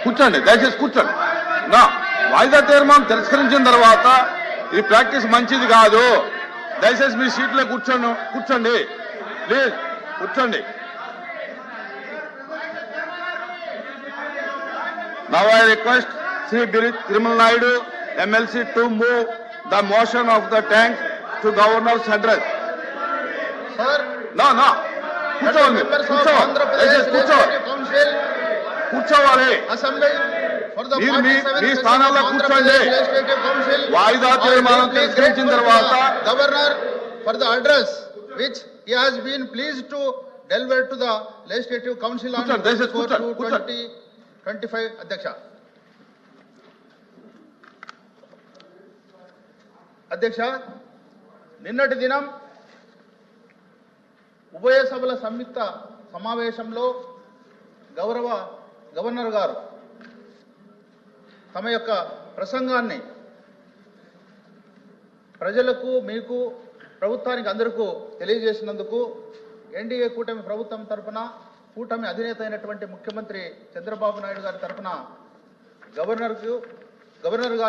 కూర్చోండి, దయచేసి కూర్చోండి. నా వాయిదా తీర్మానం తిరస్కరించిన తర్వాత ఈ ప్రాక్టీస్ మంచిది కాదు. దయచేసి మీ సీట్లో కూర్చోండి ప్లీజ్, కూర్చోండి. Now I request Sri Thirumala Naidu, MLC, to move the motion of the tank to Governor's address. Sir, No. కూర్చోవాలి, కూర్చోవాలి. Assembly for the మీ స్థానాల్లో కూర్చోండి. వాయిదా తీర్మానం తిరస్కరించిన తర్వాత Governor for the address which he has been pleased to deliver to the Legislative Council on 4/2025. అధ్యక్ష, నిన్నటి దినం ఉభయ సభల సంయుక్త సమావేశంలో గౌరవ గవర్నర్ గారు తమ యొక్క ప్రసంగాన్ని ప్రజలకు, మీకు, ప్రభుత్వానికి అందరికీ తెలియజేసినందుకు ఎన్డీఏ కూటమి ప్రభుత్వం తరఫున, కూటమి అధినేత అయినటువంటి ముఖ్యమంత్రి చంద్రబాబు నాయుడు గారి తరఫున గవర్నర్ గారు